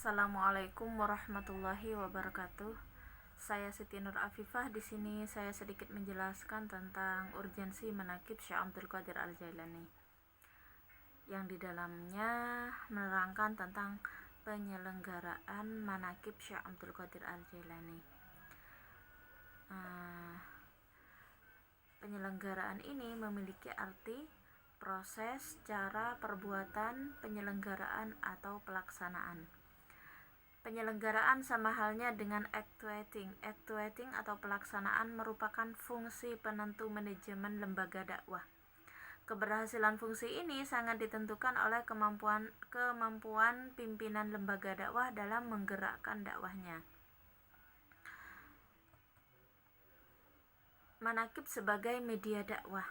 Assalamualaikum warahmatullahi wabarakatuh. Saya Siti Nur Afifah. Di sini saya sedikit menjelaskan tentang urgensi manaqib Syekh Abdul Qadir Al-Jailani, yang di dalamnya menerangkan tentang penyelenggaraan manaqib Syekh Abdul Qadir Al-Jailani. Penyelenggaraan ini memiliki arti, proses, cara, perbuatan, penyelenggaraan atau pelaksanaan. Penyelenggaraan sama halnya dengan actuating. Actuating atau pelaksanaan merupakan fungsi penentu manajemen lembaga dakwah. Keberhasilan fungsi ini sangat ditentukan oleh kemampuan pimpinan lembaga dakwah dalam menggerakkan dakwahnya. Manaqib sebagai media dakwah.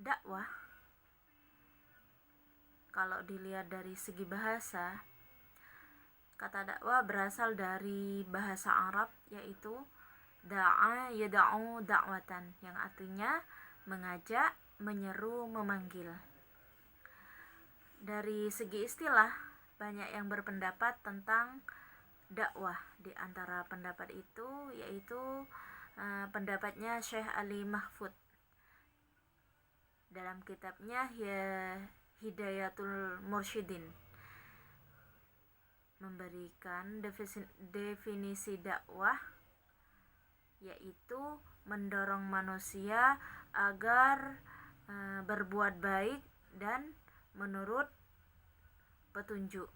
Dakwah, kalau dilihat dari segi bahasa, kata dakwah berasal dari bahasa Arab, yaitu da'a yada'u da'watan, yang artinya mengajak, menyeru, memanggil. Dari segi istilah, banyak yang berpendapat tentang dakwah. Di antara pendapat itu yaitu pendapatnya Syekh Ali Mahfud dalam kitabnya Hidayatul Mursyidin, memberikan definisi dakwah yaitu mendorong manusia agar berbuat baik dan menurut petunjuk,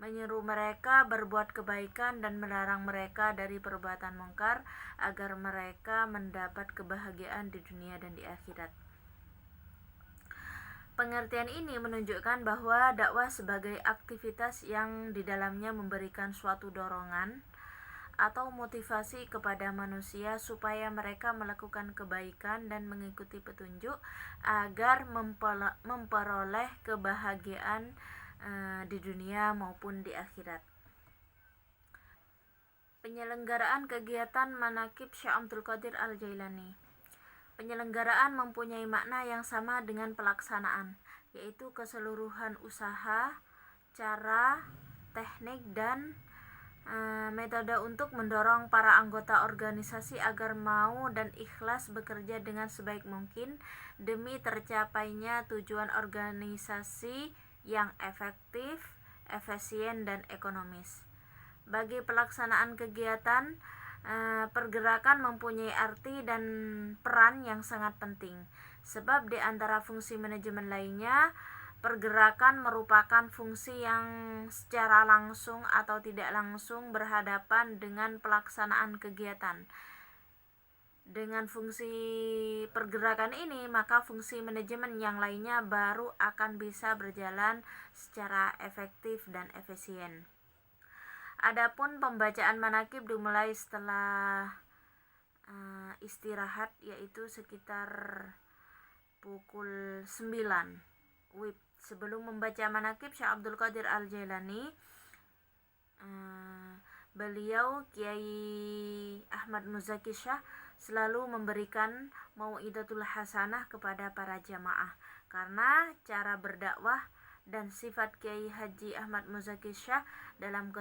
menyeru mereka berbuat kebaikan dan melarang mereka dari perbuatan mungkar agar mereka mendapat kebahagiaan di dunia dan di akhirat. Pengertian ini menunjukkan bahwa dakwah sebagai aktivitas yang di dalamnya memberikan suatu dorongan atau motivasi kepada manusia supaya mereka melakukan kebaikan dan mengikuti petunjuk agar memperoleh kebahagiaan di dunia maupun di akhirat. Penyelenggaraan kegiatan manaqib Syekh Abdul Qadir Al-Jailani. Penyelenggaraan mempunyai makna yang sama dengan pelaksanaan, yaitu keseluruhan usaha, cara, teknik, dan metode untuk mendorong para anggota organisasi agar mau dan ikhlas bekerja dengan sebaik mungkin demi tercapainya tujuan organisasi yang efektif, efisien, dan ekonomis. Bagi pelaksanaan kegiatan, pergerakan mempunyai arti dan peran yang sangat penting, sebab di antara fungsi manajemen lainnya, pergerakan merupakan fungsi yang secara langsung atau tidak langsung berhadapan dengan pelaksanaan kegiatan. Dengan fungsi pergerakan ini, maka fungsi manajemen yang lainnya baru akan bisa berjalan secara efektif dan efisien. Adapun pembacaan manaqib dimulai setelah istirahat, yaitu sekitar pukul 9 WIB. Sebelum membaca manaqib Syekh Abdul Qadir Al-Jailani, beliau Kiai Ahmad Muzaki Syah selalu memberikan mau'idatul hasanah kepada para jamaah, karena cara berdakwah dan sifat Kiai Haji Ahmad Muzaki Syah dalam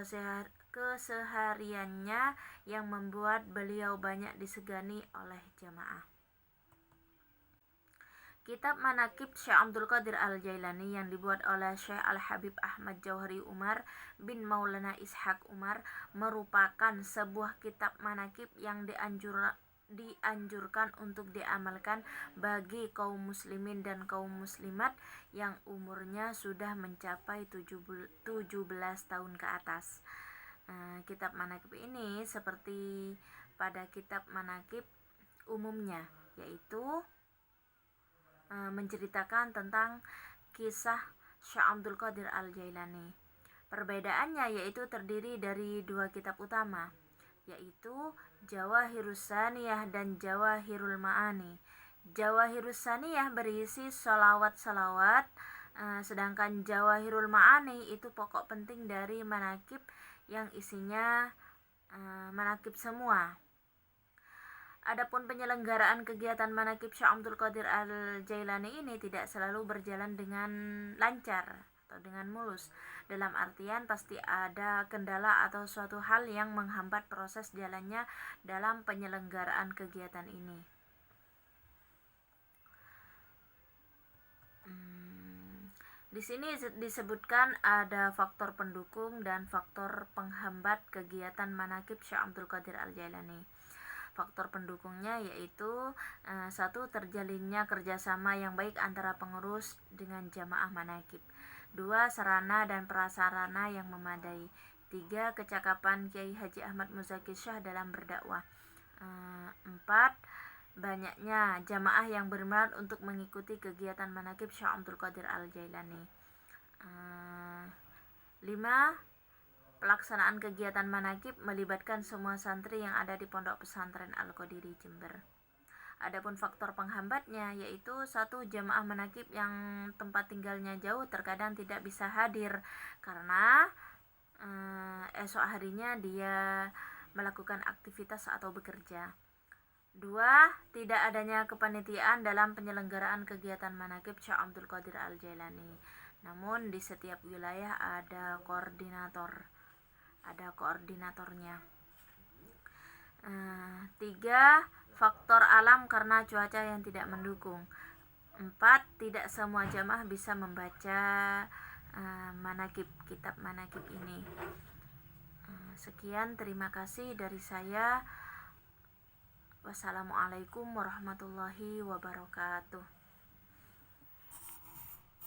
kesehariannya yang membuat beliau banyak disegani oleh jamaah. Kitab Manaqib Syekh Abdul Qadir Al-Jailani yang dibuat oleh Syekh Al-Habib Ahmad Jauhari Umar bin Maulana Ishaq Umar merupakan sebuah kitab manaqib yang dianjurkan untuk diamalkan bagi kaum muslimin dan kaum muslimat yang umurnya sudah mencapai 17 tahun ke atas. Kitab manaqib ini seperti pada kitab manaqib umumnya, yaitu menceritakan tentang kisah Syekh Abdul Qadir Al-Jailani. Perbedaannya yaitu terdiri dari dua kitab utama, yaitu Jawahirus Saniyah dan Jawahirul Ma'ani. Jawahirus Saniyah berisi salawat-salawat, sedangkan Jawahirul Ma'ani itu pokok penting dari manaqib yang isinya manaqib semua. Adapun penyelenggaraan kegiatan manakib Syekh Abdul Qadir Al-Jailani ini tidak selalu berjalan dengan lancar atau dengan mulus. Dalam artian pasti ada kendala atau suatu hal yang menghambat proses jalannya dalam penyelenggaraan kegiatan ini. Di sini disebutkan ada faktor pendukung dan faktor penghambat kegiatan manakib Syekh Abdul Qadir Al-Jailani. Faktor pendukungnya yaitu satu, terjalinnya kerjasama yang baik antara pengurus dengan jamaah manakib. Dua, sarana dan prasarana yang memadai. Tiga, kecakapan Kiai Haji Ahmad Muzaki Syah dalam berdakwah. Empat, banyaknya jamaah yang berminat untuk mengikuti kegiatan manakib Syekh Abdul Qadir Al-Jailani. Lima, pelaksanaan kegiatan manakib melibatkan semua santri yang ada di Pondok Pesantren Al-Qadiri Jember. Adapun faktor penghambatnya yaitu satu, jamaah manakib yang tempat tinggalnya jauh terkadang tidak bisa hadir karena esok harinya dia melakukan aktivitas atau bekerja. Dua, tidak adanya kepanitiaan dalam penyelenggaraan kegiatan manakib Syekh Abdul Qadir Al-Jailani. Namun di setiap wilayah ada koordinatornya. Tiga, faktor alam karena cuaca yang tidak mendukung. Empat, tidak semua jamaah bisa membaca kitab manakib ini. Sekian, terima kasih dari saya. Wassalamualaikum warahmatullahi wabarakatuh.